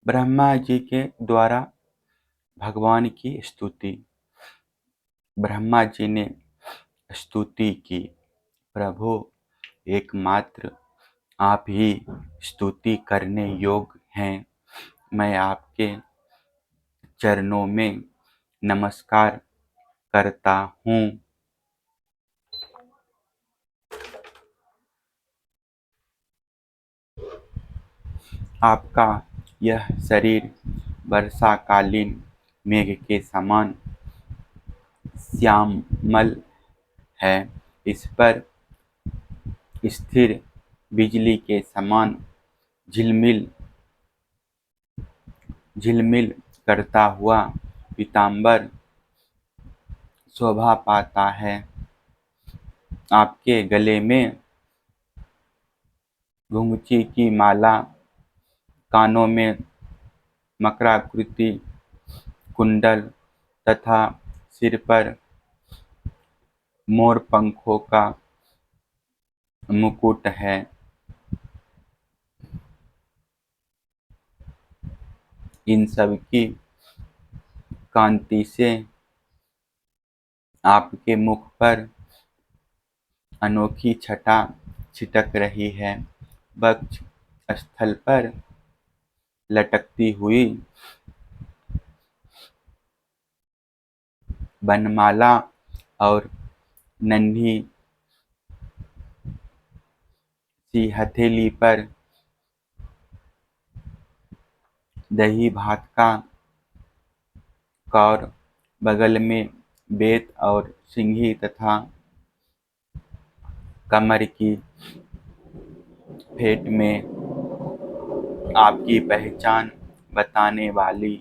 ब्रह्मा जी के द्वारा भगवान की स्तुति। ब्रह्मा जी ने स्तुति की, प्रभु एकमात्र आप ही स्तुति करने योग्य हैं। मैं आपके चरणों में नमस्कार करता हूँ। आपका यह शरीर वर्षाकालीन मेघ के समान श्यामल है। इस पर स्थिर बिजली के समान झिलमिल झिलमिल करता हुआ पीतांबर शोभा पाता है। आपके गले में घुंघची की माला, कानों में मकराकृति कुंडल तथा सिर पर मोर पंखों का मुकुट है। इन सब की कांति से आपके मुख पर अनोखी छटा छिटक रही है। वक्ष स्थल पर लटकती हुई वनमाला और नन्ही सी हथेली पर दही भात का कौर, बगल में बेत और सिंघी तथा कमर की फेंट में आपकी पहचान बताने वाली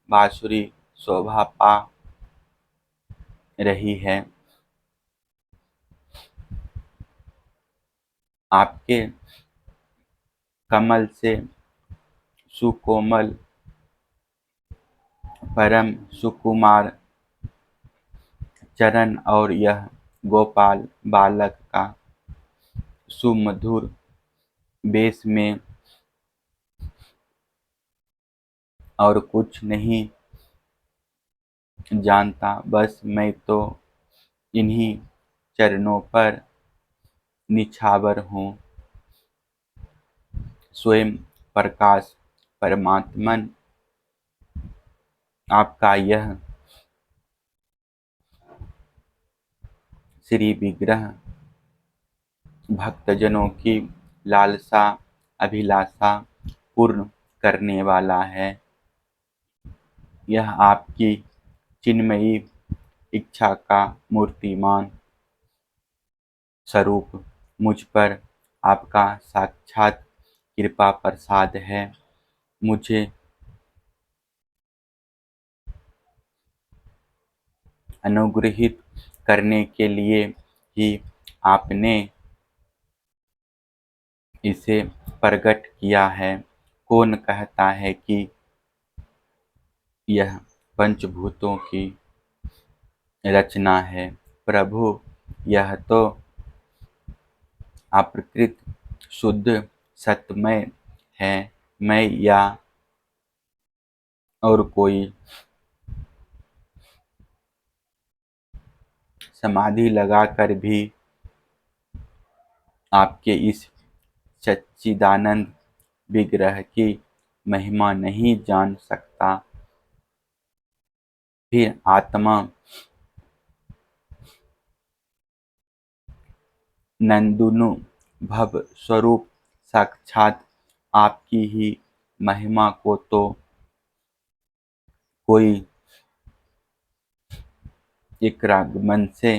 बांसुरी शोभा पा रही है। आपके कमल से सुकोमल परम सुकुमार चरण और यह गोपाल बालक का सुमधुर बेस में और कुछ नहीं जानता, बस मैं तो इन्हीं चरणों पर निछावर हूँ। स्वयं प्रकाश परमात्मन आपका यह श्री विग्रह भक्तजनों की लालसा अभिलाषा पूर्ण करने वाला है। यह आपकी चिन्मयी इच्छा का मूर्तिमान स्वरूप मुझ पर आपका साक्षात कृपा प्रसाद है। मुझे अनुग्रहित करने के लिए ही आपने इसे प्रकट किया है। कौन कहता है कि यह पंचभूतों की रचना है? प्रभु, यह तो अप्रकृत शुद्ध सत्यमय है। मैं या और कोई समाधि लगाकर भी आपके इस सच्चिदानंद विग्रह की महिमा नहीं जान सकता। फिर आत्मा नंदनु स्वरूप साक्षात आपकी ही महिमा को तो कोई इकरागमन से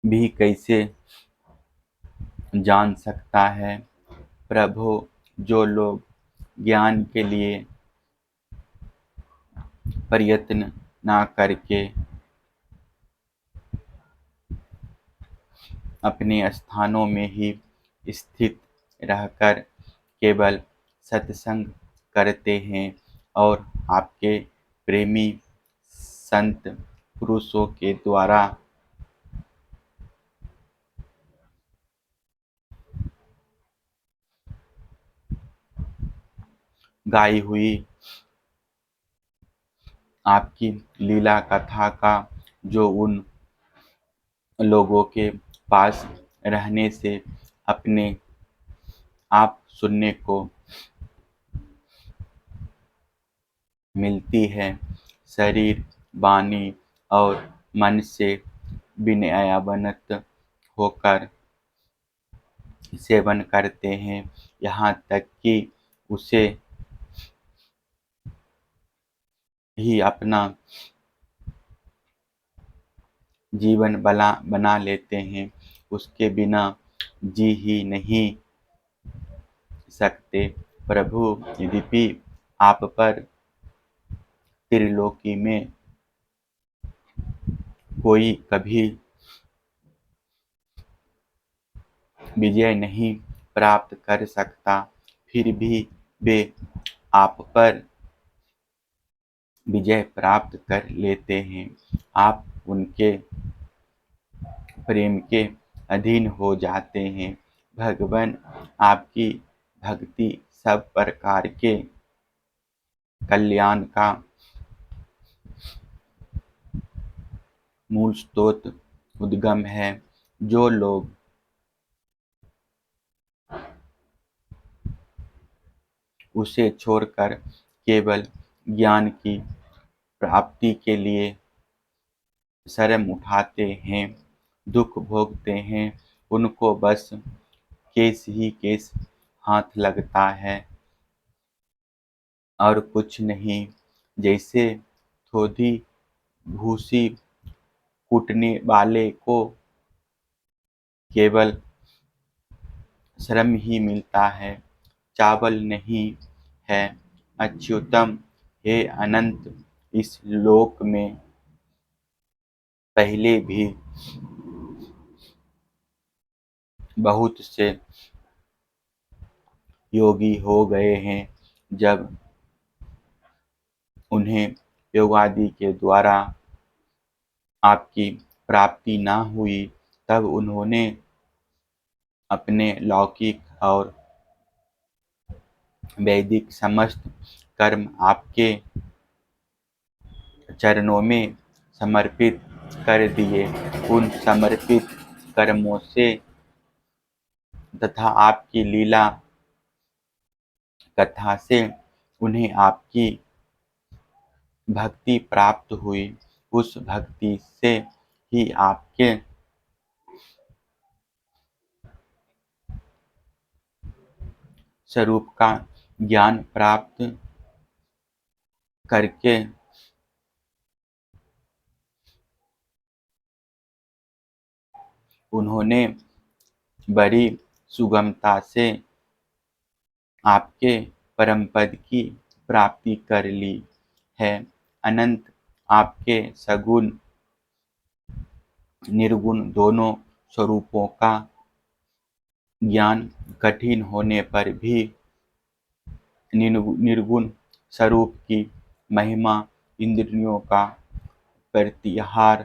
भी कैसे जान सकता है? प्रभु, जो लोग ज्ञान के लिए प्रयत्न न करके अपने स्थानों में ही स्थित रहकर केवल सत्संग करते हैं और आपके प्रेमी संत पुरुषों के द्वारा गाई हुई आपकी लीला कथा का जो उन लोगों के पास रहने से अपने आप सुनने को मिलती है। शरीर, वाणी और मन से विनयावनत होकर सेवन करते हैं, यहाँ तक कि उसे ही अपना जीवन बना लेते हैं, उसके बिना जी ही नहीं सकते। प्रभु, यद्यपि आप पर त्रिलोकी में कोई कभी विजय नहीं प्राप्त कर सकता, फिर भी वे आप पर विजय प्राप्त कर लेते हैं। आप उनके प्रेम के अधीन हो जाते हैं। भगवान, आपकी भक्ति सब प्रकार के कल्याण का मूल स्रोत उद्गम है। जो लोग उसे छोड़कर केवल ज्ञान की प्राप्ति के लिए शर्म उठाते हैं, दुख भोगते हैं, उनको बस केस ही केस हाथ लगता है और कुछ नहीं। जैसे थोड़ी भूसी कूटने वाले को केवल श्रम ही मिलता है, चावल नहीं है। अच्युतम, हे अनंत, इस लोक में पहले भी बहुत से योगी हो गए हैं। जब उन्हें योगादि के द्वारा आपकी प्राप्ति न हुई, तब उन्होंने अपने लौकिक और वैदिक समस्त कर्म आपके चरणों में समर्पित कर दिए। उन समर्पित कर्मों से तथा आपकी लीला कथा से उन्हें आपकी भक्ति प्राप्त हुई। उस भक्ति से ही आपके स्वरूप का ज्ञान प्राप्त करके उन्होंने बड़ी सुगमता से आपके परम पद की प्राप्ति कर ली है। अनंत, आपके सगुण निर्गुण दोनों स्वरूपों का ज्ञान कठिन होने पर भी निर्गुण स्वरूप की महिमा इंद्रियों का प्रत्याहार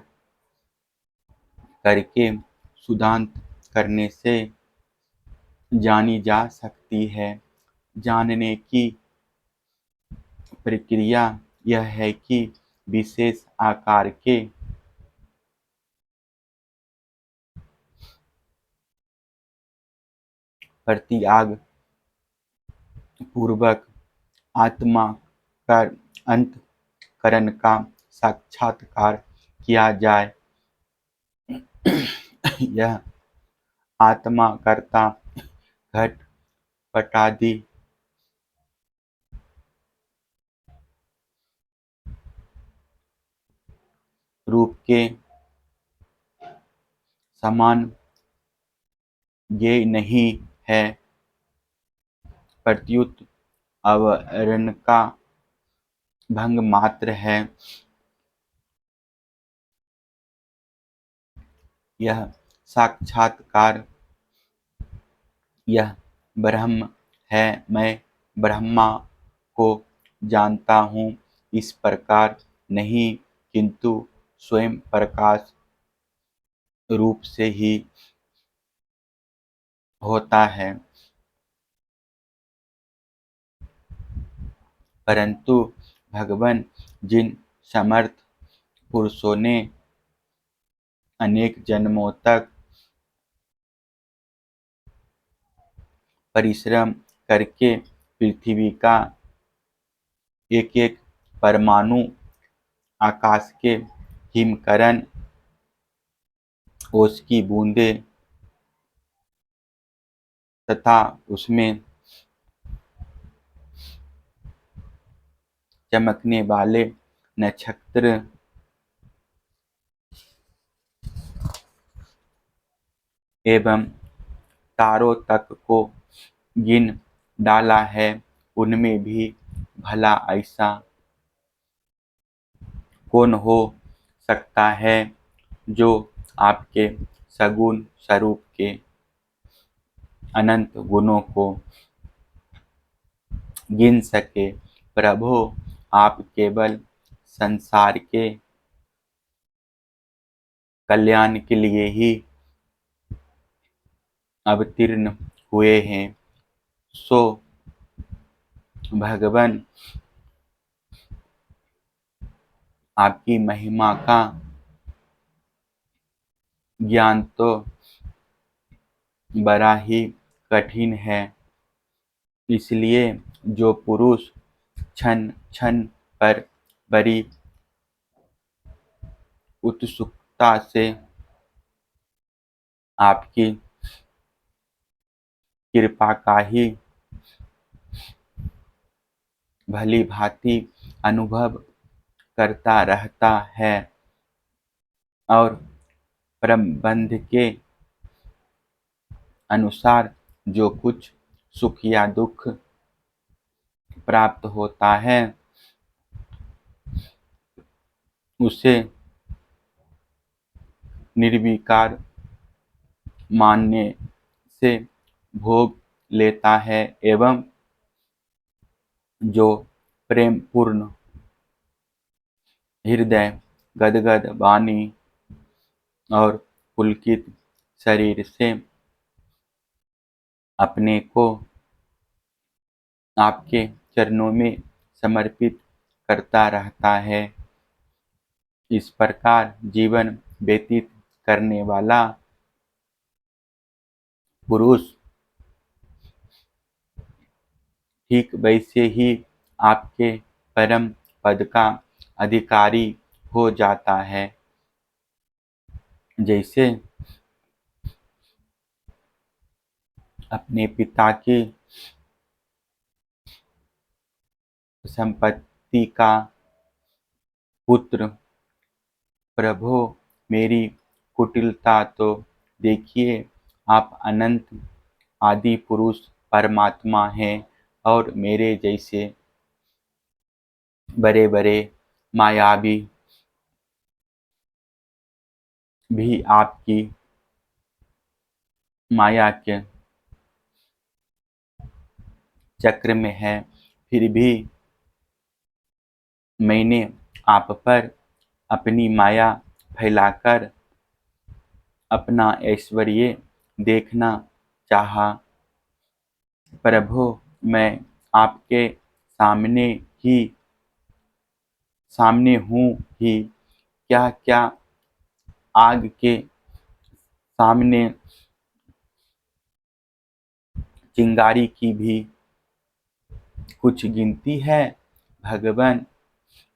करके सुधांत करने से जानी जा सकती है। जानने की प्रक्रिया यह है कि विशेष आकार के प्रत्याग पूर्वक आत्मा का अंतःकरण का साक्षात्कार किया जाए। यह आत्मा कर्ता घट पटादि रूप के समान ज्ञेय नहीं है, प्रत्युत आवरण का भंग मात्र है। यह साक्षात्कार यह ब्रह्म है, मैं ब्रह्मा को जानता हूँ, इस प्रकार नहीं, किंतु स्वयं प्रकाश रूप से ही होता है। परंतु भगवान, जिन समर्थ पुरुषों ने अनेक जन्मों तक परिश्रम करके पृथ्वी का एक एक परमाणु, आकाश के हिमकरण, ओस की बूंदें तथा उसमें चमकने वाले नक्षत्र एवं तारों तक को गिन डाला है, उनमें भी भला ऐसा कौन हो सकता है जो आपके सगुण स्वरूप के अनंत गुणों को गिन सके। प्रभु, आप केवल संसार के कल्याण के लिए ही अवतीर्ण हुए हैं। सो भगवान, आपकी महिमा का ज्ञान तो बड़ा ही कठिन है। इसलिए जो पुरुष क्षण क्षण पर बड़ी उत्सुकता से आपकी कृपा का ही भली भांति अनुभव करता रहता है और प्रबंध के अनुसार जो कुछ सुख या दुख प्राप्त होता है, उसे निर्विकार मानने से भोग लेता है एवं जो प्रेम पूर्ण हृदय, गदगद वाणी और पुलकित शरीर से अपने को आपके चरणों में समर्पित करता रहता है, इस प्रकार जीवन व्यतीत करने वाला पुरुष ठीक वैसे ही आपके परम पद का अधिकारी हो जाता है, जैसे अपने पिता की संपत्ति का पुत्र। प्रभु, मेरी कुटिलता तो देखिए, आप अनंत आदि पुरुष परमात्मा हैं और मेरे जैसे बड़े बड़े मायावी भी आपकी माया के चक्र में है। फिर भी मैंने आप पर अपनी माया फैलाकर अपना ऐश्वर्य देखना चाहा। प्रभु, मैं आपके सामने ही सामने हूँ ही, क्या क्या आग के सामने चिंगारी की भी कुछ गिनती है। भगवान,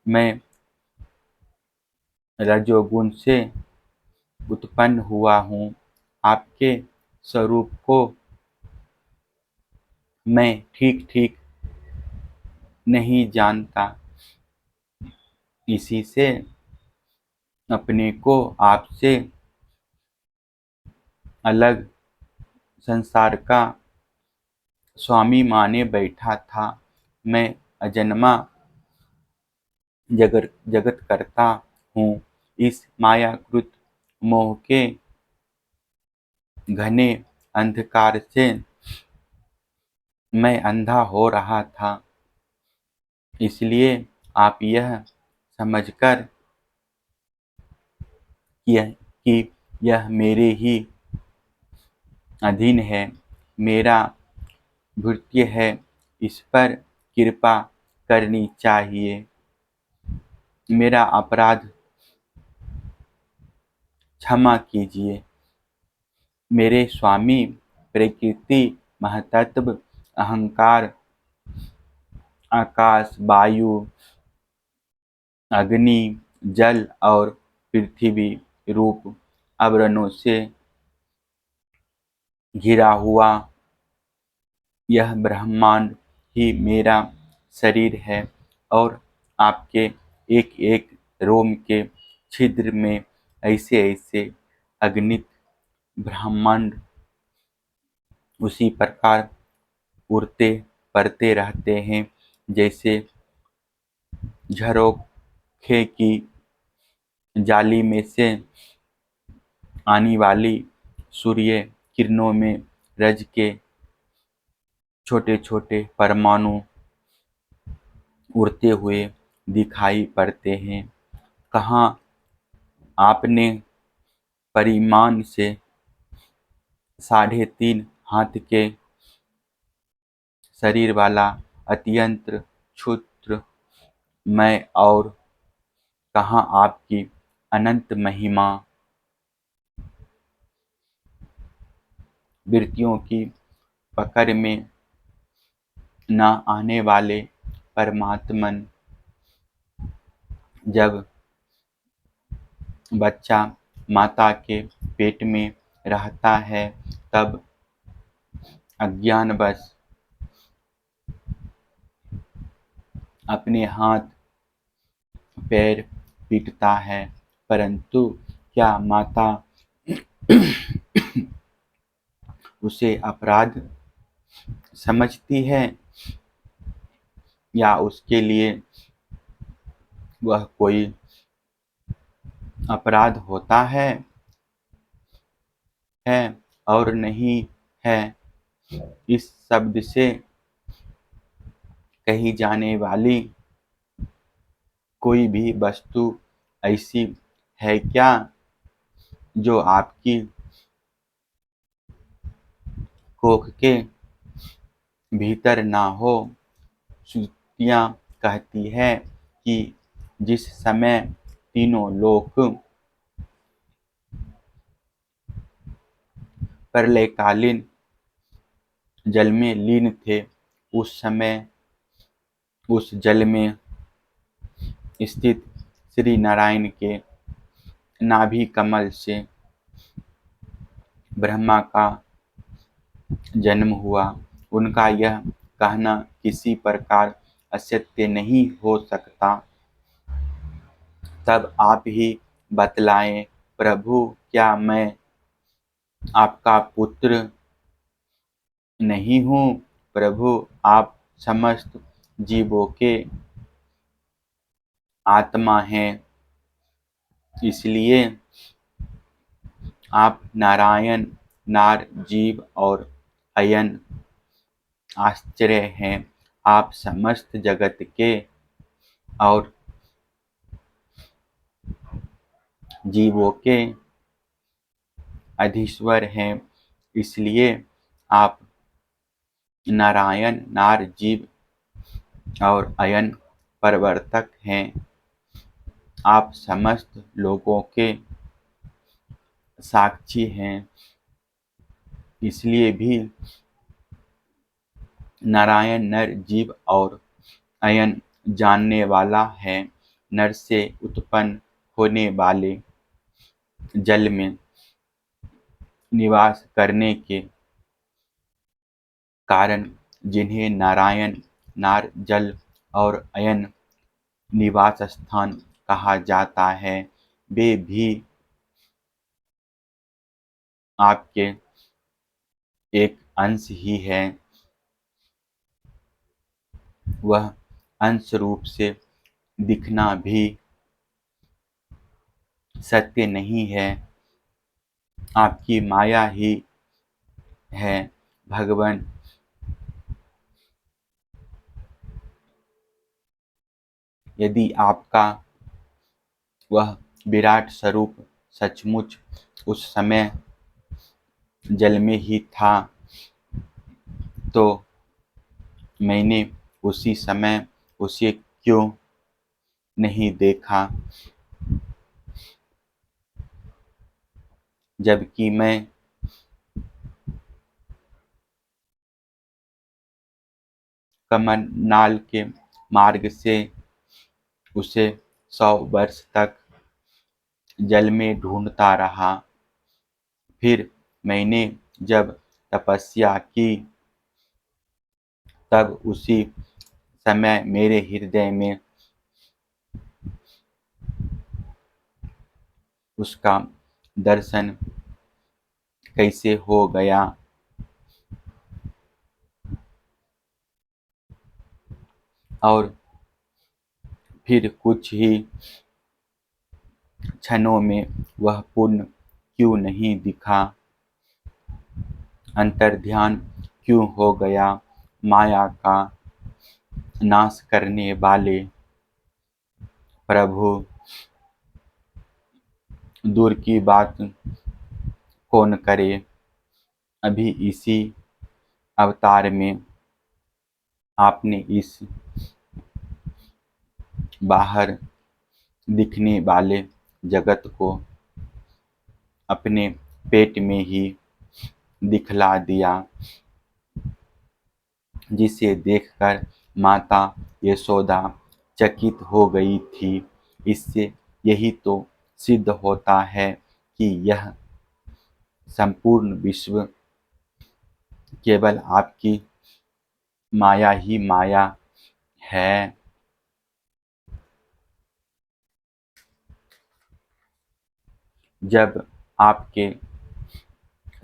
मैं रजोगुण से उत्पन्न हुआ हूँ, आपके स्वरूप को मैं ठीक ठीक नहीं जानता, इसी से अपने को आपसे अलग संसार का स्वामी माने बैठा था। मैं अजन्मा जगत करता हूँ। इस मायाकृत मोह के घने अंधकार से मैं अंधा हो रहा था, इसलिए आप यह समझकर कि यह मेरे ही अधीन है, मेरा भृत्य है, इस पर कृपा करनी चाहिए। मेरा अपराध क्षमा कीजिए। मेरे स्वामी, प्रकृति, महतत्व, अहंकार, आकाश, वायु, अग्नि, जल और पृथ्वी रूप आवरणों से घिरा हुआ यह ब्रह्मांड ही मेरा शरीर है और आपके एक एक रोम के छिद्र में ऐसे ऐसे अगणित ब्रह्मांड उसी प्रकार उड़ते पड़ते रहते हैं जैसे झरोखे की जाली में से आने वाली सूर्य किरणों में रज के छोटे छोटे परमाणु उड़ते हुए दिखाई पड़ते हैं। कहाँ आपने परिमाण से 3.5 हाथ के शरीर वाला अत्यंत क्षुद्र मैं और कहाँ आपकी अनंत महिमा वृत्तियों की पकड़ में न आने वाले परमात्मन। जब बच्चा माता के पेट में रहता है तब अज्ञानवश अपने हाथ पैर पीटता है, परंतु क्या माता उसे अपराध समझती है या उसके लिए वह कोई अपराध होता है और नहीं है। इस शब्द से कही जाने वाली कोई भी वस्तु ऐसी है क्या जो आपकी कोख के भीतर ना हो। श्रुतियाँ कहती है कि जिस समय तीनों लोक प्रलयकालीन जल में लीन थे, उस समय उस जल में स्थित श्री नारायण के नाभि कमल से ब्रह्मा का जन्म हुआ। उनका यह कहना किसी प्रकार असत्य नहीं हो सकता। तब आप ही बतलाएं प्रभु, क्या मैं आपका पुत्र नहीं हूँ? प्रभु, आप समस्त जीवों के आत्मा हैं, इसलिए आप नारायण, नार, जीव और अयन आश्चर्य हैं। आप समस्त जगत के और जीवों के अधीश्वर हैं, इसलिए आप नारायण, नार, जीव और अयन प्रवर्तक हैं। आप समस्त लोगों के साक्षी हैं, इसलिए भी नारायण नर, जीव और अयन जानने वाला है। नर से उत्पन्न होने वाले जल में निवास करने के कारण जिन्हें नारायण, नार, जल और अयन निवास स्थान कहा जाता है, वे भी आपके एक अंश ही है। वह अंश रूप से दिखना भी सत्य नहीं है, आपकी माया ही है। भगवान यदि आपका वह विराट स्वरूप सचमुच उस समय जल में ही था, तो मैंने उसी समय उसे क्यों नहीं देखा, जबकि मैं कमलनाल के मार्ग से उसे 100 वर्ष तक जल में ढूंढता रहा। फिर मैंने जब तपस्या की, तब उसी समय मेरे हृदय में उसका दर्शन कैसे हो गया। और फिर कुछ ही क्षणों में वह पुण्य क्यों नहीं दिखा, अंतर्ध्यान क्यों हो गया। माया का नाश करने वाले प्रभु, दूर की बात कौन करे, अभी इसी अवतार में आपने इस बाहर दिखने वाले जगत को अपने पेट में ही दिखला दिया, जिसे देखकर माता यशोदा चकित हो गई थी। इससे यही तो सिद्ध होता है कि यह संपूर्ण विश्व केवल आपकी माया ही माया है। जब आपके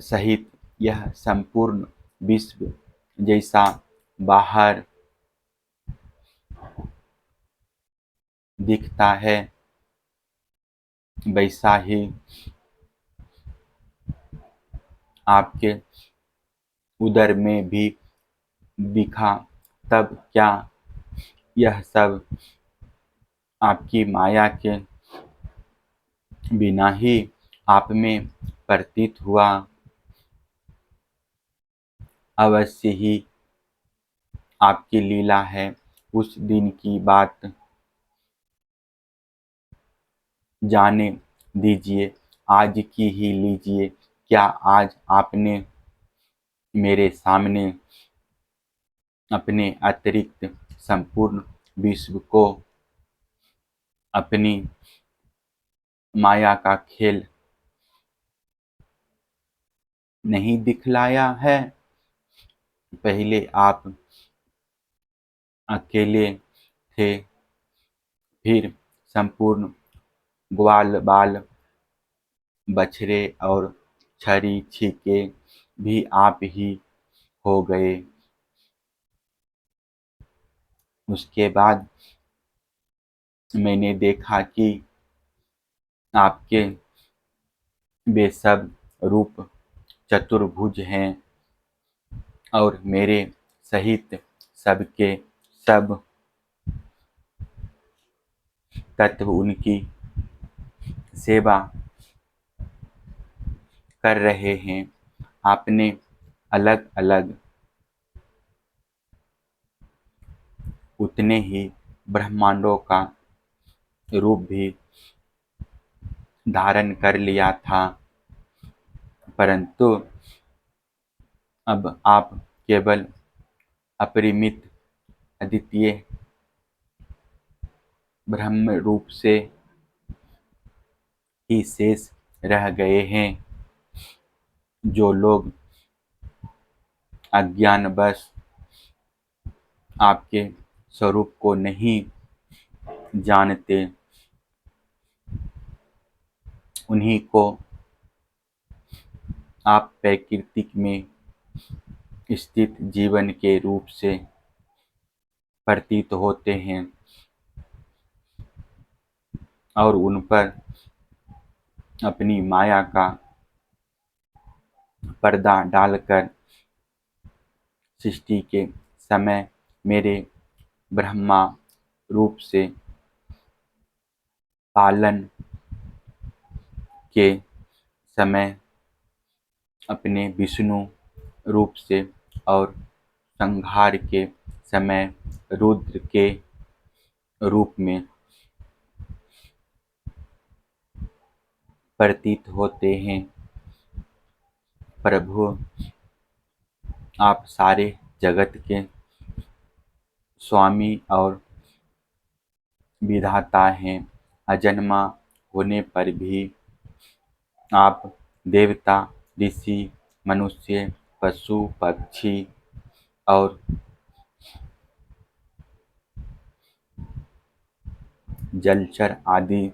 सहित यह संपूर्ण विश्व जैसा बाहर दिखता है, वैसा ही आपके उदर में भी दिखा, तब क्या यह सब आपकी माया के बिना ही आप में प्रतीत हुआ? अवश्य ही आपकी लीला है। उस दिन की बात जाने दीजिए, आज की ही लीजिए। क्या आज आपने मेरे सामने अपने अतिरिक्त संपूर्ण विश्व को अपनी माया का खेल नहीं दिखलाया है? पहले आप अकेले थे, फिर संपूर्ण ग्वाल बाल बछड़े और छड़ी छीके भी आप ही हो गए। उसके बाद मैंने देखा कि आपके वे सब रूप चतुर्भुज हैं और मेरे सहित सबके सब तत्व उनकी सेवा कर रहे हैं। आपने अलग अलग उतने ही ब्रह्मांडों का रूप भी धारण कर लिया था, परंतु अब आप केवल अपरिमित अद्वितीय ब्रह्म रूप से ही शेष रह गए हैं। जो लोग अज्ञानवश आपके स्वरूप को नहीं जानते, उन्हीं को आप प्रकृति में स्थित जीवन के रूप से प्रतीत होते हैं और उन पर अपनी माया का पर्दा डालकर सृष्टि के समय मेरे ब्रह्मा रूप से, पालन के समय अपने विष्णु रूप से और संहार के समय रुद्र के रूप में प्रतीत होते हैं। प्रभु, आप सारे जगत के स्वामी और विधाता हैं। अजन्मा होने पर भी आप देवता, ऋषि, मनुष्य, पशु, पक्षी और जलचर आदि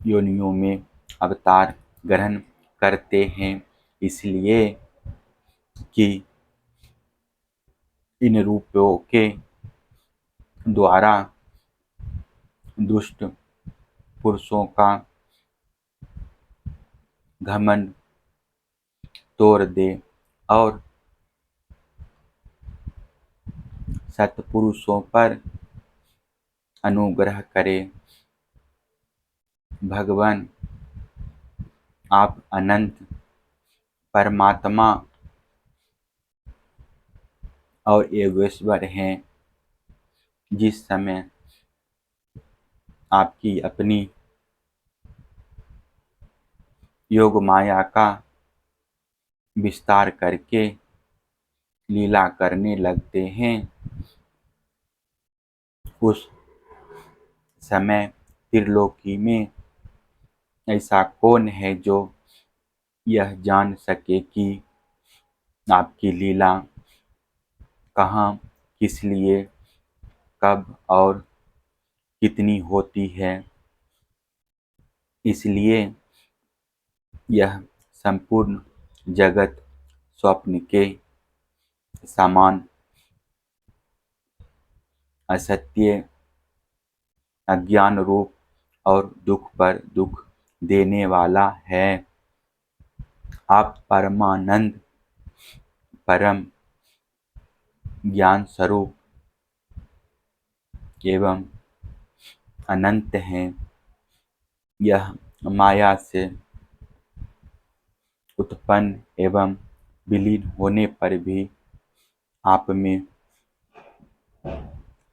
योनियों में अवतार ग्रहण करते हैं, इसलिए कि इन रूपों के द्वारा दुष्ट पुरुषों का घमंड तोड़ दे और सत्पुरुषों पर अनुग्रह करे। भगवान, आप अनंत परमात्मा और योगेश्वर हैं। जिस समय आपकी अपनी योग माया का विस्तार करके लीला करने लगते हैं, उस समय त्रिलोकी में ऐसा कौन है जो यह जान सके कि आपकी लीला कहाँ, किस लिए, कब और कितनी होती है। इसलिए यह संपूर्ण जगत स्वप्न के समान असत्य, अज्ञान रूप और दुख पर दुख देने वाला है। आप परमानंद, परम ज्ञान स्वरूप एवं अनंत हैं। यह माया से उत्पन्न एवं विलीन होने पर भी आप में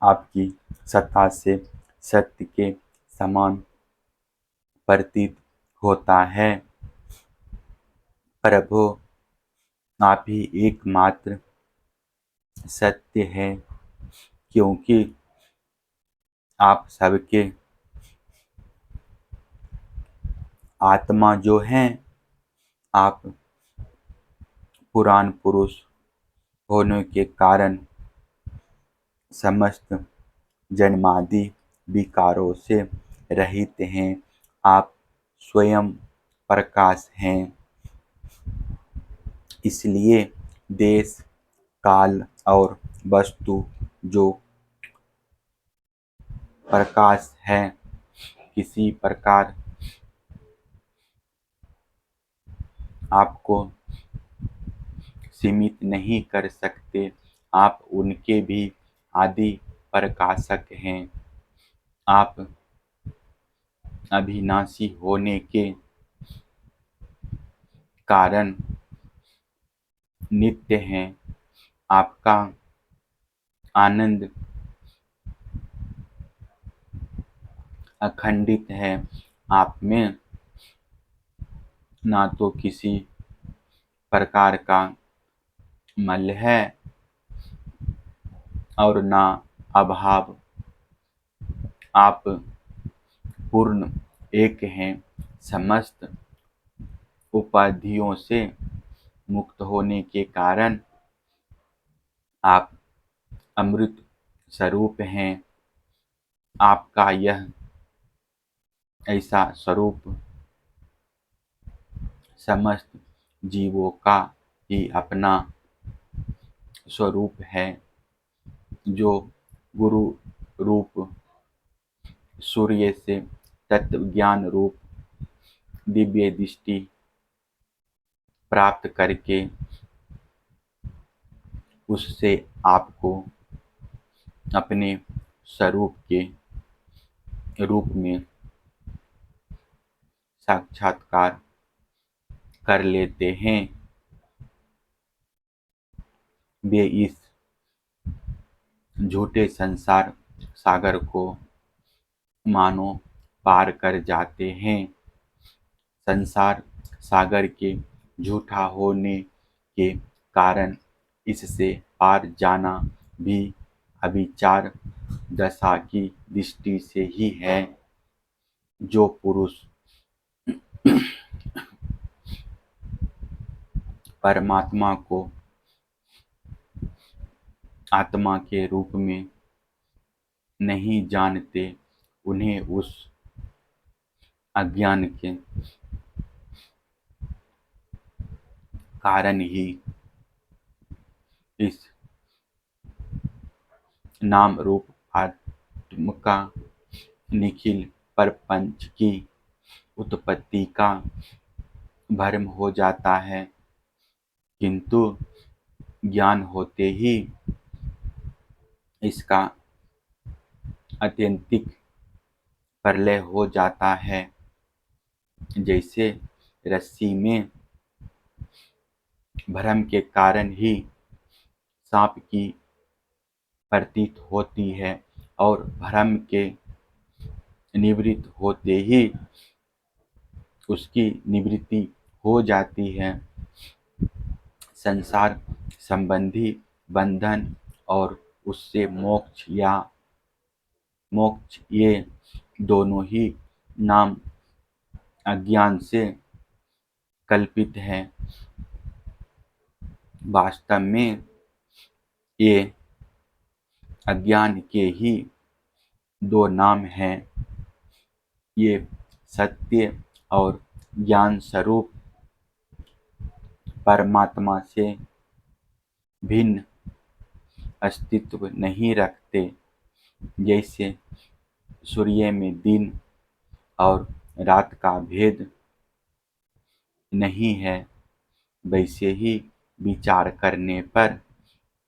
आपकी सत्ता से सत्य के समान प्रतीत होता है। प्रभु, आप ही एकमात्र सत्य है, क्योंकि आप सबके आत्मा जो हैं, आप पुराण पुरुष होने के कारण समस्त जन्मादि विकारों से रहित हैं। आप स्वयं प्रकाश हैं। इसलिए देश, काल और वस्तु जो प्रकाश है, किसी प्रकार आपको सीमित नहीं कर सकते। आप उनके भी आदि प्रकाशक हैं। आप अविनाशी होने के कारण नित्य हैं। आपका आनंद अखंडित है। आप में ना तो किसी प्रकार का मल है और ना अभाव। आप पूर्ण एक हैं। समस्त उपाधियों से मुक्त होने के कारण आप अमृत स्वरूप हैं। आपका यह ऐसा स्वरूप समस्त जीवों का ही अपना स्वरूप है, जो गुरु रूप सूर्य से तत्व ज्ञान रूप दिव्य दृष्टि प्राप्त करके उससे आपको अपने स्वरूप के रूप में साक्षात्कार कर लेते हैं। वे इस झूठे संसार सागर को मानो पार कर जाते हैं। संसार सागर के झूठा होने के कारण इससे पार जाना भी अभिचार दशा की दृष्टि से ही है। जो पुरुष परमात्मा को आत्मा के रूप में नहीं जानते, उन्हें उस अज्ञान के कारण ही इस नाम रूप आत्म का निखिल प्रपंच की उत्पत्ति का भ्रम हो जाता है, किंतु ज्ञान होते ही इसका आत्यंतिक प्रलय हो जाता है। जैसे रस्सी में भ्रम के कारण ही सांप की प्रतीत होती है और भ्रम के निवृत्त होते ही उसकी निवृत्ति हो जाती है। संसार संबंधी बंधन और उससे मोक्ष ये दोनों ही नाम अज्ञान से कल्पित हैं। वास्तव में ये अज्ञान के ही दो नाम हैं। ये सत्य और ज्ञान स्वरूप परमात्मा से भिन्न अस्तित्व नहीं रखते। जैसे सूर्य में दिन और रात का भेद नहीं है, वैसे ही विचार करने पर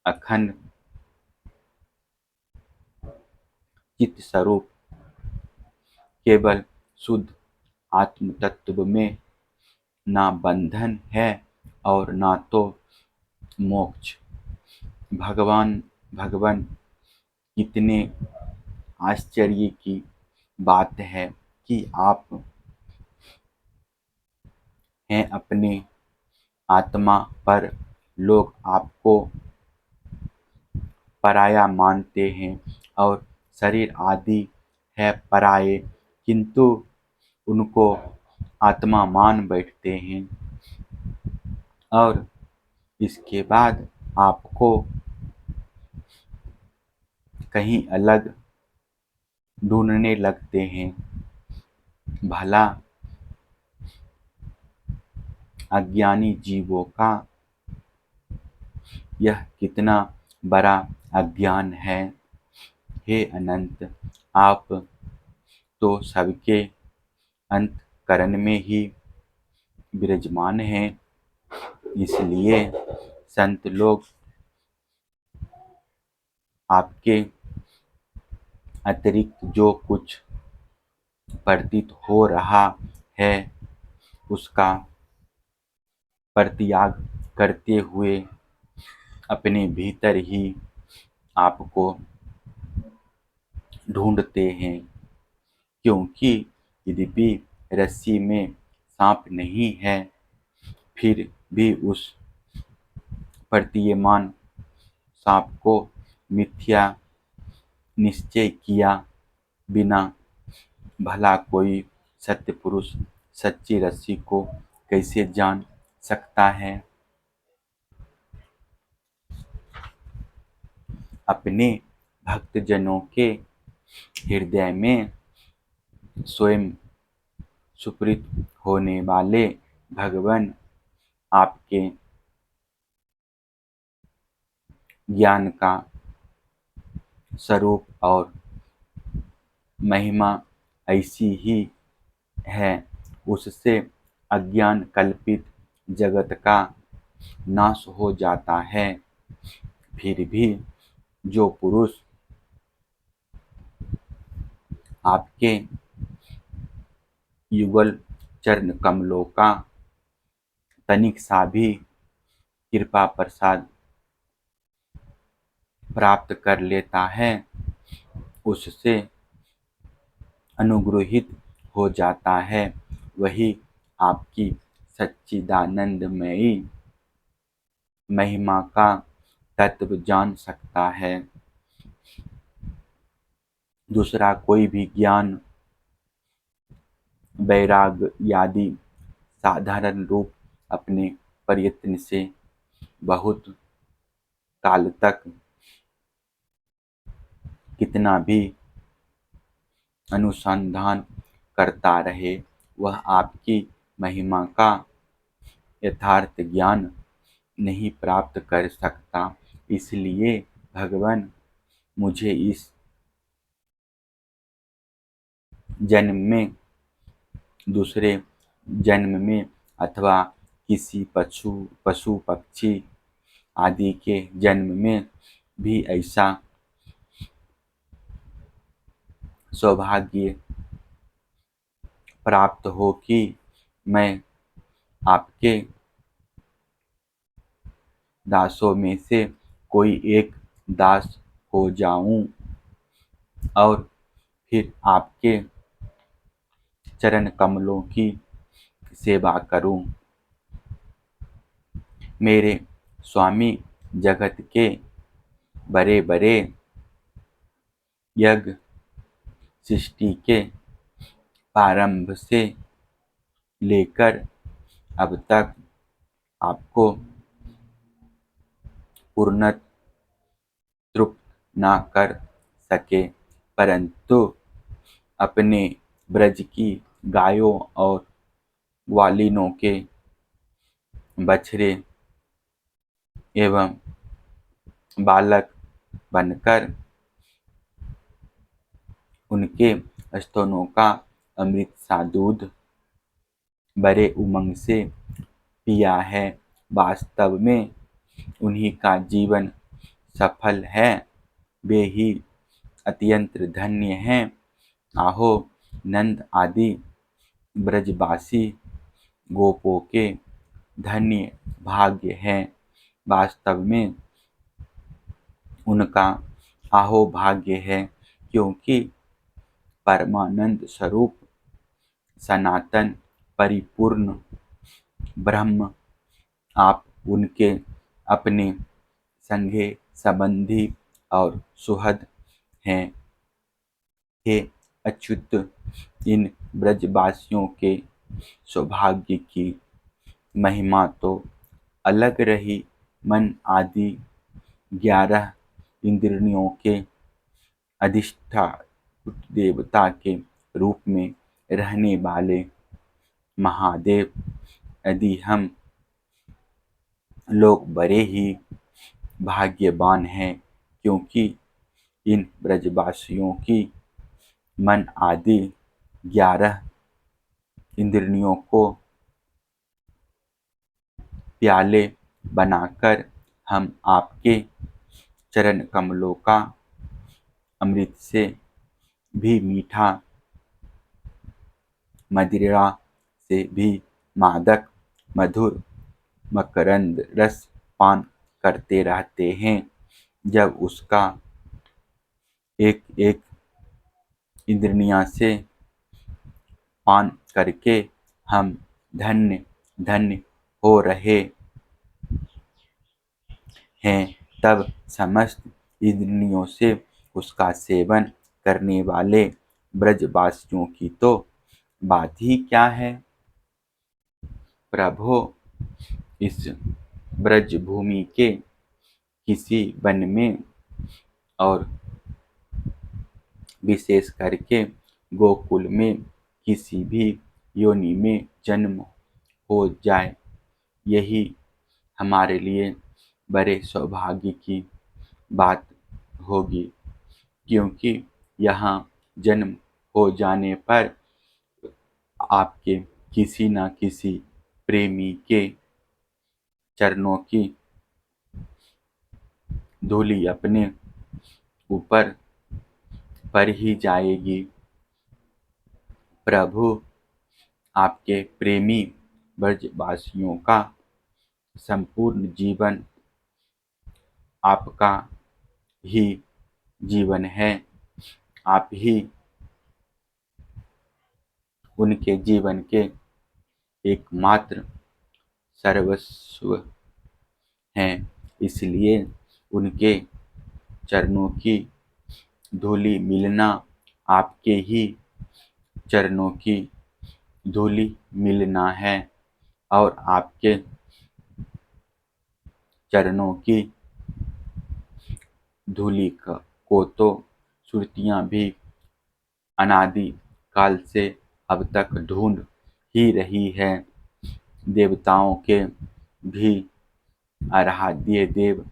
अखंड चित्त स्वरूप केवल शुद्ध आत्म तत्व में ना बंधन है और ना तो मोक्ष। भगवान कितने आश्चर्य की बात है कि आप हैं अपने आत्मा, पर लोग आपको पराया मानते हैं और शरीर आदि है पराये, किंतु उनको आत्मा मान बैठते हैं और इसके बाद आपको कहीं अलग ढूंढने लगते हैं। भला अज्ञानी जीवों का यह कितना बड़ा अज्ञान है। हे अनंत, आप तो सबके अंतःकरण में ही विराजमान हैं। इसलिए संत लोग आपके अतिरिक्त जो कुछ प्रतीत हो रहा है उसका परित्याग करते हुए अपने भीतर ही आपको ढूंढते हैं। क्योंकि यद्यपि रस्सी में सांप नहीं है, फिर भी उस प्रतीयमान सांप को मिथ्या निश्चय किया बिना भला कोई सत्य पुरुष सच्ची रस्सी को कैसे जान सकता है। अपने भक्तजनों के हृदय में स्वयं सुप्रीत होने वाले भगवान आपके ज्ञान का स्वरूप और महिमा ऐसी ही है, उससे अज्ञान कल्पित जगत का नाश हो जाता है। फिर भी जो पुरुष आपके युगल चरण कमलों का तनिक सा भी कृपा प्रसाद प्राप्त कर लेता है, उससे अनुग्रहित हो जाता है, वही आपकी सच्चिदानंदमयी महिमा का तत्व जान सकता है। दूसरा कोई भी ज्ञान, वैराग्यादि साधारण रूप अपने प्रयत्न से बहुत काल तक कितना भी अनुसंधान करता रहे, वह आपकी महिमा का यथार्थ ज्ञान नहीं प्राप्त कर सकता। इसलिए भगवान मुझे इस जन्म में, दूसरे जन्म में अथवा किसी पशु पक्षी आदि के जन्म में भी ऐसा सौभाग्य प्राप्त हो कि मैं आपके दासों में से कोई एक दास हो जाऊं और फिर आपके चरण कमलों की सेवा करूं। मेरे स्वामी जगत के बड़े बड़े यज्ञ सृष्टि के प्रारंभ से लेकर अब तक आपको पूर्ण तृप्त न कर सके, परंतु अपने ब्रज की गायों और ग्वालिनों के बछड़े एवं बालक बनकर उनके स्तनों का अमृत सा दूध बड़े उमंग से पिया है। वास्तव में उन्हीं का जीवन सफल है, वे ही अत्यंत धन्य हैं। आहो, नंद आदि ब्रजवासी गोपों के धन्य भाग्य हैं। वास्तव में उनका आहो भाग्य है, क्योंकि परमानंद स्वरूप सनातन परिपूर्ण ब्रह्म आप उनके अपने संगे संबंधी और सुहृद हैं। हे अच्युत, इन ब्रजवासियों के सौभाग्य की महिमा तो अलग रही। मन आदि 11 इंद्रियों के अधिष्ठान देवता के रूप में रहने वाले महादेव, यदि हम लोग बड़े ही भाग्यवान हैं, क्योंकि इन ब्रजवासियों की मन आदि 11 इंद्रियों को प्याले बनाकर हम आपके चरण कमलों का अमृत से भी मीठा, मदिरा से भी मादक मधुर मकरंद रस पान करते रहते हैं। जब उसका एक एक इंद्रियां से पान करके हम धन्य धन्य हो रहे हैं, तब समस्त इंद्रियों से उसका सेवन करने वाले ब्रजवासियों की तो बात ही क्या है। प्रभो, इस ब्रज भूमि के किसी वन में और विशेष करके गोकुल में किसी भी योनि में जन्म हो जाए, यही हमारे लिए बड़े सौभाग्य की बात होगी, क्योंकि यहाँ जन्म हो जाने पर आपके किसी न किसी प्रेमी के चरणों की धूलि अपने ऊपर पर ही जाएगी। प्रभु, आपके प्रेमी ब्रजवासियों का संपूर्ण जीवन आपका ही जीवन है। आप ही उनके जीवन के एकमात्र सर्वस्व हैं। इसलिए उनके चरणों की धूलि मिलना आपके ही चरणों की धूलि मिलना है, और आपके चरणों की धूलि को तो श्रुतियाँ भी अनादि काल से अब तक ढूंढ ही रही है। देवताओं के भी आराध्य देव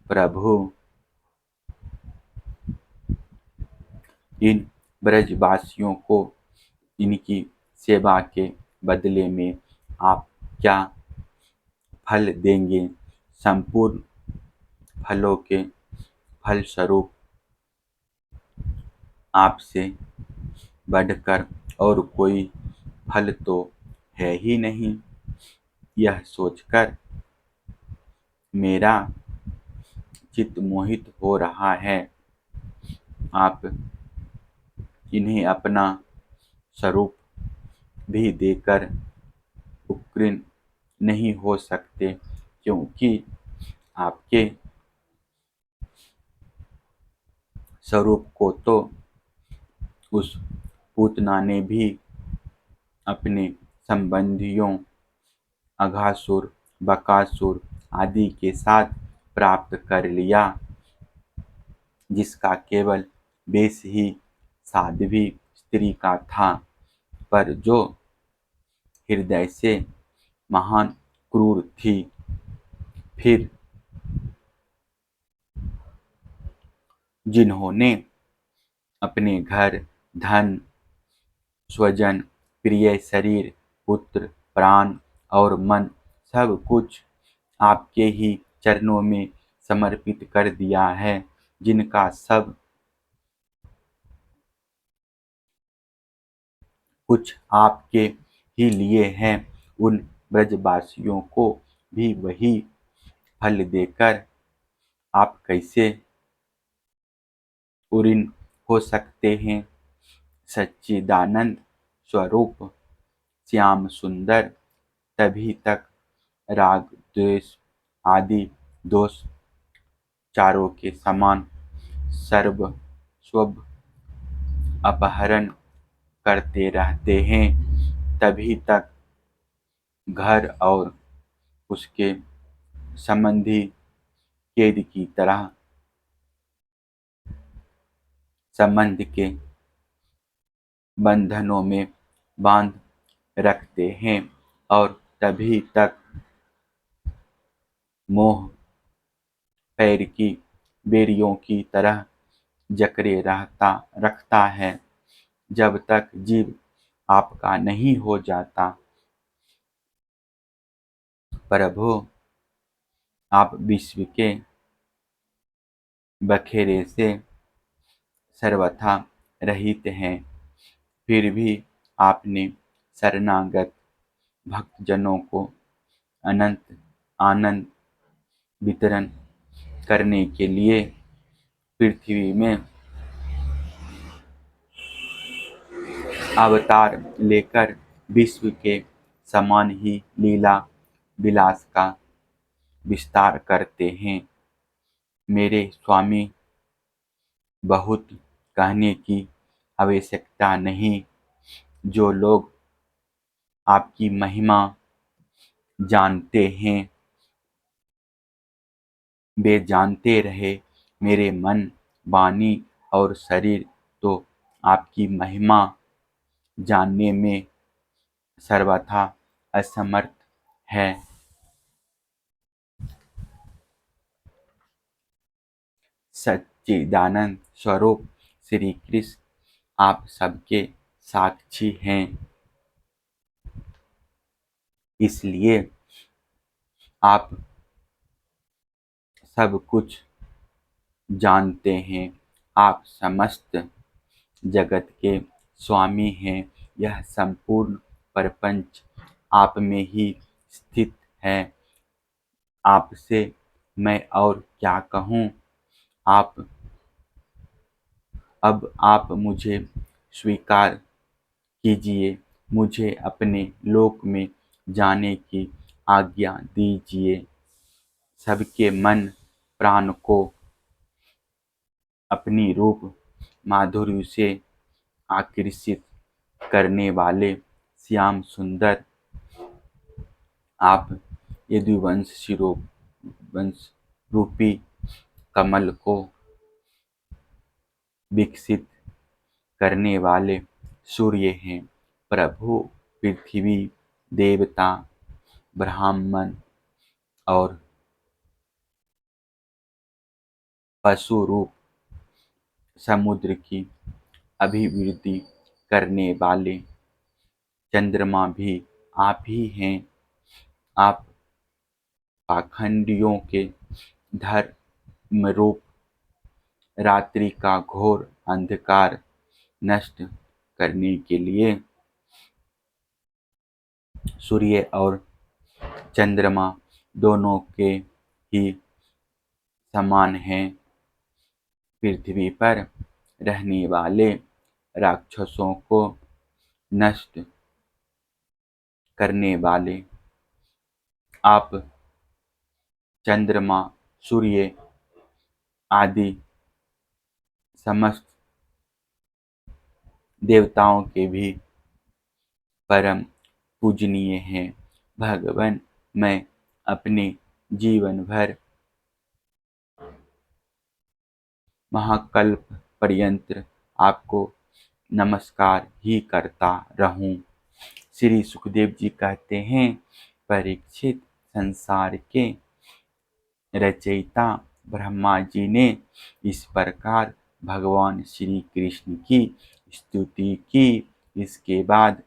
प्रभु इन ब्रजवासियों को इनकी सेवा के बदले में आप क्या फल देंगे? संपूर्ण फलों के फलस्वरूप आपसे बढ़कर और कोई फल तो है ही नहीं। यह सोचकर मेरा चित्त मोहित हो रहा है। आप इन्हें अपना स्वरूप भी देकर उपकृत नहीं हो सकते, क्योंकि आपके स्वरूप को तो उस पूतना ने भी अपने संबंधियों अघासुर, बकासुर आदि के साथ प्राप्त कर लिया, जिसका केवल वेश ही साध्वी स्त्री का था, पर जो हृदय से महान क्रूर थी। फिर जिन्होंने अपने घर, धन, स्वजन, प्रिय शरीर, पुत्र, प्राण और मन सब कुछ आपके ही चरणों में समर्पित कर दिया है, जिनका सब कुछ आपके ही लिए है, उन ब्रजवासियों को भी वही फल देकर आप कैसे उऋण हो सकते हैं? सच्चिदानंद स्वरूप श्याम सुंदर तभी तक राग, द्वेष आदि दोष चारों के समान सर्वस्व अपहरण करते रहते हैं, तभी तक घर और उसके संबंधी कैद की तरह संबंध के बंधनों में बांध रखते हैं, और तभी तक मोह पैर की बेड़ियों की तरह जकड़े रखता है, जब तक जीव आपका नहीं हो जाता। प्रभु, आप विश्व के बखेरे से सर्वथा रहित हैं, फिर भी आपने शरणागत भक्तजनों को अनंत आनंद वितरण करने के लिए पृथ्वी में अवतार लेकर विश्व के समान ही लीला विलास का विस्तार करते हैं। मेरे स्वामी, बहुत कहने की आवश्यकता नहीं। जो लोग आपकी महिमा जानते हैं वे जानते रहे, मेरे मन, वाणी और शरीर तो आपकी महिमा जानने में सर्वथा असमर्थ है। सच्चिदानंद स्वरूप श्री कृष्ण आप सबके साक्षी हैं, इसलिए आप सब कुछ जानते हैं। आप समस्त जगत के स्वामी हैं। यह संपूर्ण प्रपंच आप में ही स्थित है। आपसे मैं और क्या कहूँ? आप अब आप मुझे स्वीकार कीजिए, मुझे अपने लोक में जाने की आज्ञा दीजिए। सबके मन प्राण को अपनी रूप माधुर्य से आकर्षित करने वाले श्याम सुंदर आप यदुवंश रूपी कमल को विकसित करने वाले सूर्य हैं। प्रभु पृथ्वी, देवता, ब्राह्मण और पशु रूप समुद्र की अभिवृद्धि करने वाले चंद्रमा भी आप ही हैं। आप पाखंडियों के धर्मरूप रात्रि का घोर अंधकार नष्ट करने के लिए सूर्य और चंद्रमा दोनों के ही समान हैं। पृथ्वी पर रहने वाले राक्षसों को नष्ट करने वाले आप चंद्रमा, सूर्य आदि समस्त देवताओं के भी परम पूजनीय हैं। भगवान, मैं अपने जीवन भर महाकल्प पर्यंत आपको नमस्कार ही करता रहूं। श्री सुखदेव जी कहते हैं, परीक्षित, संसार के रचयिता ब्रह्मा जी ने इस प्रकार भगवान श्री कृष्ण की स्तुति की। इसके बाद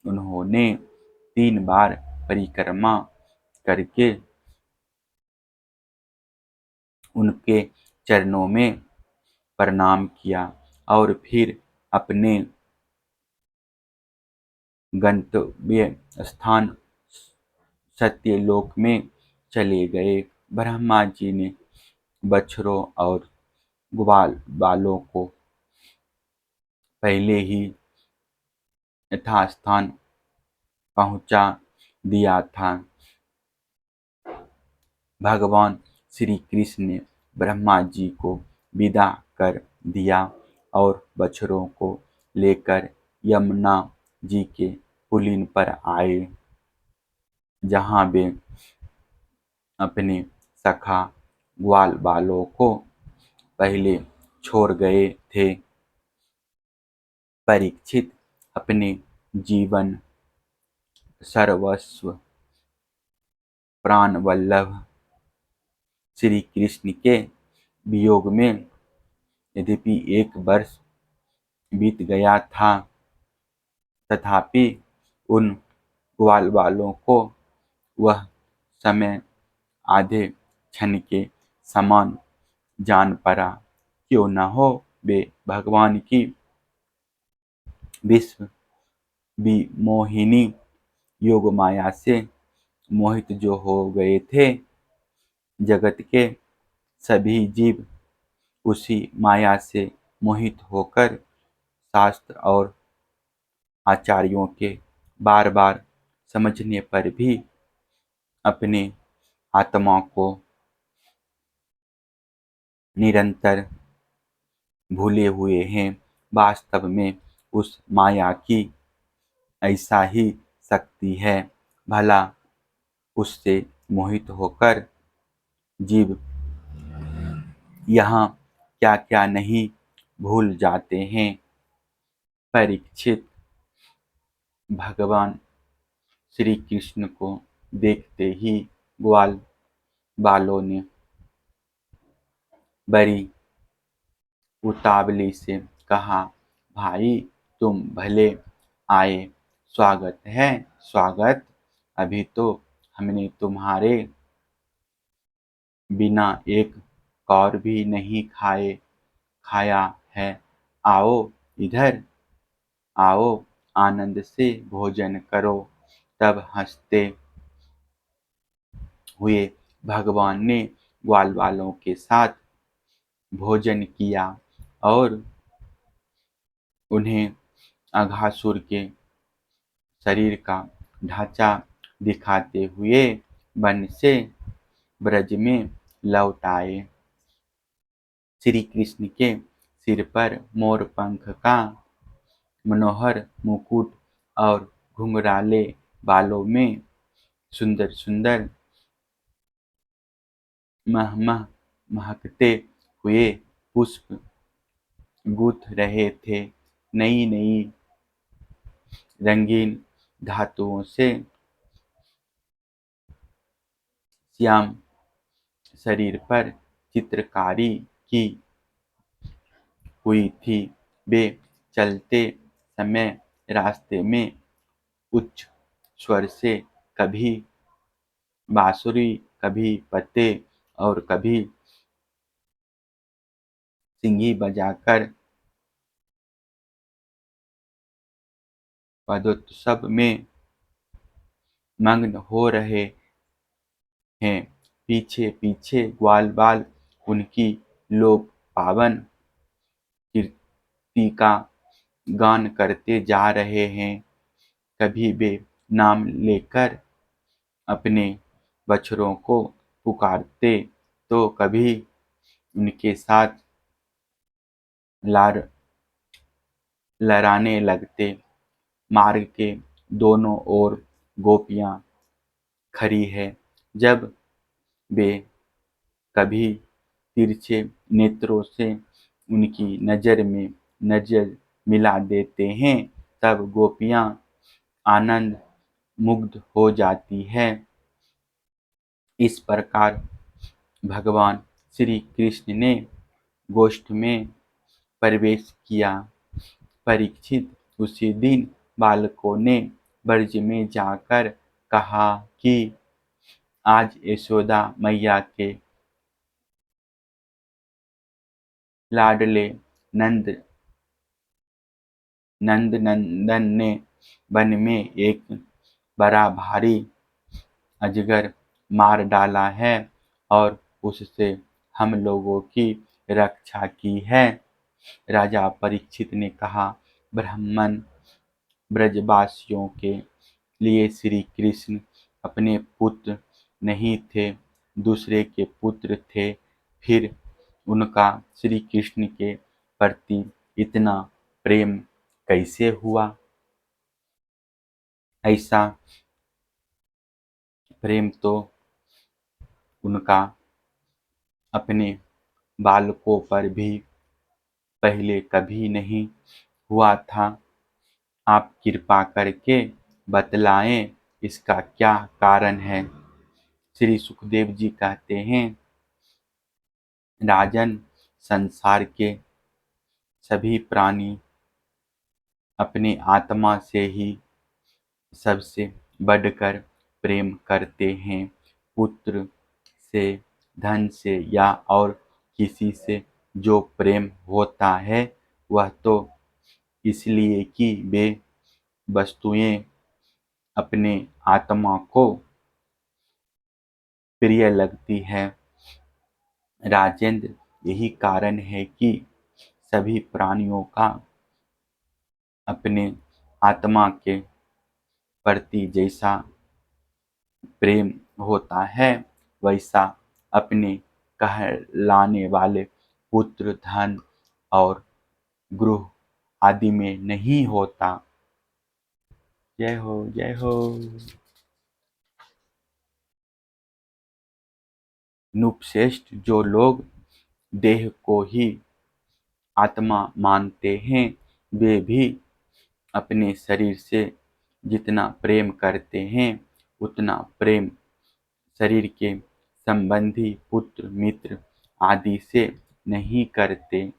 उन्होंने 3 बार परिक्रमा करके उनके चरणों में प्रणाम किया और फिर अपने गंतव्य स्थान सत्यलोक में चले गए। ब्रह्मा जी ने बछड़ों और ग्वाल बालों को पहले ही यथास्थान पहुंचा दिया था। भगवान श्री कृष्ण ने ब्रह्मा जी को विदा कर दिया और बछड़ों को लेकर यमुना जी के पुलिन पर आए, जहां वे अपने सखा ग्वाल बालों को पहले छोड़ गए थे। परीक्षित, अपने जीवन सर्वस्व प्राण वल्लभ श्री कृष्ण के वियोग में यद्यपि 1 वर्ष बीत गया था, तथापि उन ग्वालवालों को वह समय आधे क्षण के समान जान पड़ा। क्यों न हो, वे भगवान की विश्व विमोहिनी योग माया से मोहित जो हो गए थे। जगत के सभी जीव उसी माया से मोहित होकर शास्त्र और आचार्यों के बार बार समझने पर भी अपने आत्मा को निरंतर भूले हुए हैं। वास्तव में उस माया की ऐसा ही शक्ति है। भला उससे मोहित होकर जीव यहाँ क्या क्या नहीं भूल जाते हैं। परीक्षित, भगवान श्री कृष्ण को देखते ही ग्वाल बालों ने बड़ी उतावली से कहा, भाई तुम भले आए, स्वागत है स्वागत। अभी तो हमने तुम्हारे बिना एक कौर भी नहीं खाया है। आओ इधर आओ, आनंद से भोजन करो। तब हंसते हुए भगवान ने ग्वाल वालों के साथ भोजन किया और उन्हें अघासुर के शरीर का ढांचा दिखाते हुए वन से ब्रज में लौट आए। श्री कृष्ण के सिर पर मोर पंख का मनोहर मुकुट और घुंघराले बालों में सुंदर सुंदर महकते हुए पुष्प गूंथ रहे थे। नई नई रंगीन धातुओं से श्याम शरीर पर चित्रकारी की हुई थी। वे चलते समय रास्ते में उच्च स्वर से कभी बांसुरी, कभी पत्ते और कभी सिंगी बजाकर पदोत्सव में मग्न हो रहे हैं। पीछे पीछे ग्वाल बाल उनकी लोक पावन कीर्ति का गान करते जा रहे हैं। कभी वे नाम लेकर अपने बछड़ों को पुकारते तो कभी उनके साथ लार लड़ाने लगते। मार्ग के दोनों ओर गोपियां खड़ी है। जब वे कभी तिरछे नेत्रों से उनकी नजर में नजर मिला देते हैं, तब गोपियां आनंद मुग्ध हो जाती है। इस प्रकार भगवान श्री कृष्ण ने गोष्ठ में प्रवेश किया। परीक्षित उसी दिन बालकों ने ब्रज में जाकर कहा कि आज यशोदा मैया के लाडले नंद नंदन ने वन में एक बड़ा भारी अजगर मार डाला है और उससे हम लोगों की रक्षा की है। राजा परीक्षित ने कहा, ब्राह्मण ब्रजवासियों के लिए श्री कृष्ण अपने पुत्र नहीं थे, दूसरे के पुत्र थे। फिर उनका श्री कृष्ण के प्रति इतना प्रेम कैसे हुआ? ऐसा प्रेम तो उनका अपने बालकों पर भी पहले कभी नहीं हुआ था। आप कृपा करके बतलाएं इसका क्या कारण है। श्री सुखदेव जी कहते हैं, राजन, संसार के सभी प्राणी अपने आत्मा से ही सबसे बढ़कर प्रेम करते हैं। पुत्र से, धन से या और किसी से जो प्रेम होता है वह तो इसलिए कि वे वस्तुएं अपने आत्मा को प्रिय लगती है। राजेंद्र, यही कारण है कि सभी प्राणियों का अपने आत्मा के प्रति जैसा प्रेम होता है वैसा अपने कहलाने वाले पुत्र, धन और गृह आदि में नहीं होता। जय हो, जय हो। नृपश्रेष्ठ, जो लोग देह को ही आत्मा मानते हैं वे भी अपने शरीर से जितना प्रेम करते हैं उतना प्रेम शरीर के संबंधी, पुत्र, मित्र आदि से नहीं करते।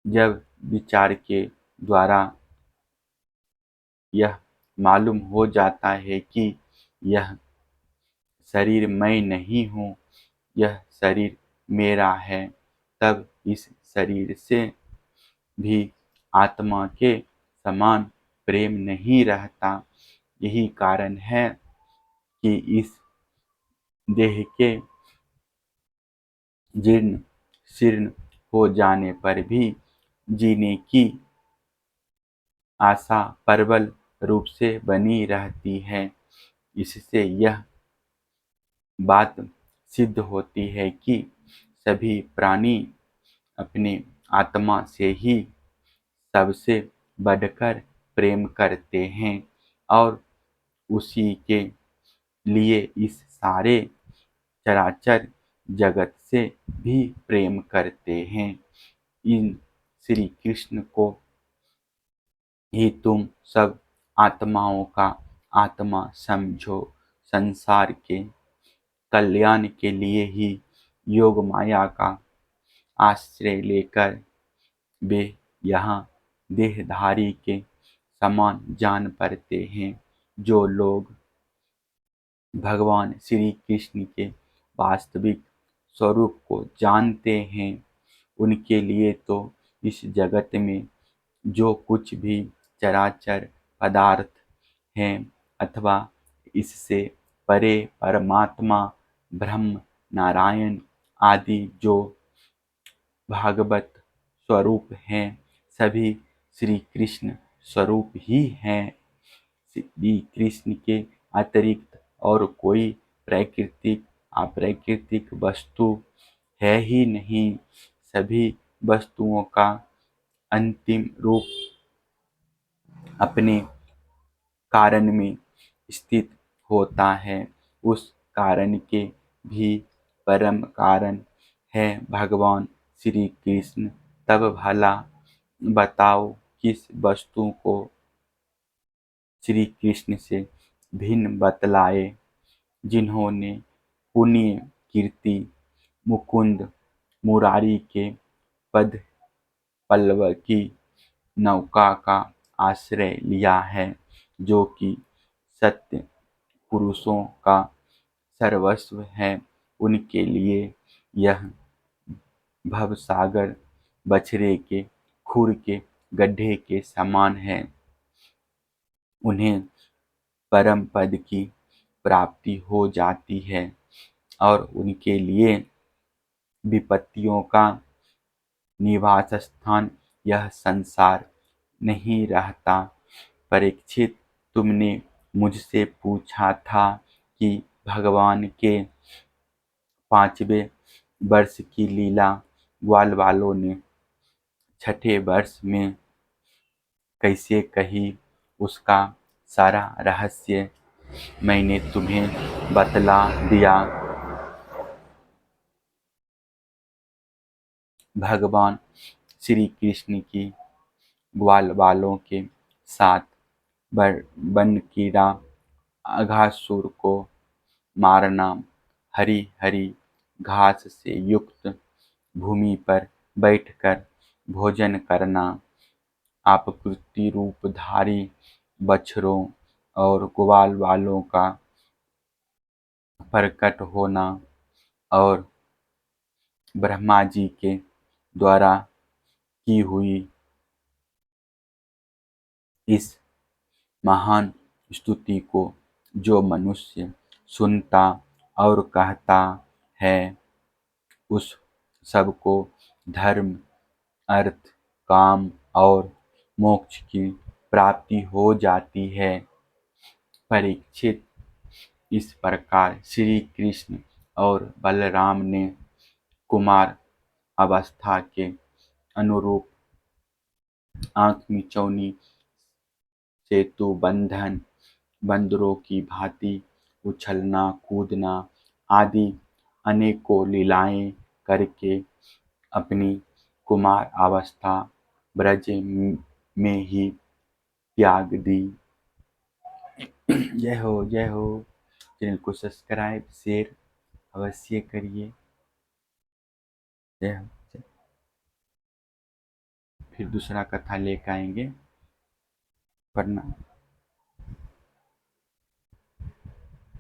जब विचार के द्वारा यह मालूम हो जाता है कि यह शरीर मैं नहीं हूँ, यह शरीर मेरा है, तब इस शरीर से भी आत्मा के समान प्रेम नहीं रहता। यही कारण है कि इस देह के जीर्ण शीर्ण हो जाने पर भी जीने की आशा प्रबल रूप से बनी रहती है। इससे यह बात सिद्ध होती है कि सभी प्राणी अपने आत्मा से ही सबसे बढ़कर प्रेम करते हैं और उसी के लिए इस सारे चराचर जगत से भी प्रेम करते हैं। इन श्री कृष्ण को ही तुम सब आत्माओं का आत्मा समझो। संसार के कल्याण के लिए ही योग माया का आश्रय लेकर वे यहाँ देहधारी के समान जान पड़ते हैं। जो लोग भगवान श्री कृष्ण के वास्तविक स्वरूप को जानते हैं, उनके लिए तो इस जगत में जो कुछ भी चराचर पदार्थ हैं अथवा इससे परे परमात्मा ब्रह्म नारायण आदि जो भागवत स्वरूप हैं, सभी श्री कृष्ण स्वरूप ही हैं। श्री कृष्ण के अतिरिक्त और कोई प्राकृतिक अप्राकृतिक वस्तु है ही नहीं। सभी वस्तुओं का अंतिम रूप अपने कारण में स्थित होता है। उस कारण के भी परम कारण है भगवान श्री कृष्ण। तब भला बताओ किस वस्तु को श्री कृष्ण से भिन्न बतलाए। जिन्होंने पुण्य कीर्ति मुकुंद मुरारी के पद पल्लव की नौका का आश्रय लिया है, जो कि सत्य पुरुषों का सर्वस्व है, उनके लिए यह भवसागर बछड़े के खुर के गड्ढे के समान है। उन्हें परम पद की प्राप्ति हो जाती है और उनके लिए विपत्तियों का निवास स्थान यह संसार नहीं रहता। परीक्षित, तुमने मुझसे पूछा था कि भगवान के 5वें वर्ष की लीला ग्वाल वालों ने 6ठे वर्ष में कैसे कही। उसका सारा रहस्य मैंने तुम्हें बतला दिया। भगवान श्री कृष्ण की ग्वाल वालों के साथ वन कीड़ा अघासुर को मारना, हरी हरी घास से युक्त भूमि पर बैठकर भोजन करना, आकृति रूपधारी बछड़ों और ग्वाल वालों का प्रकट होना और ब्रह्मा जी के द्वारा की हुई इस महान स्तुति को जो मनुष्य सुनता और कहता है, उस सबको धर्म, अर्थ, काम और मोक्ष की प्राप्ति हो जाती है। परीक्षित, इस प्रकार श्री कृष्ण और बलराम ने कुमार अवस्था के अनुरूप आंख मिचौनी, सेतु बंधन, बंदरों की भांति उछलना कूदना आदि अनेकों लीलाएं करके अपनी कुमार अवस्था ब्रज में ही त्याग दी। जय हो जय हो। चैनल को सब्सक्राइब शेयर अवश्य करिए। जय हो। फिर दूसरा कथा लेकर आएंगे। प्रणाम।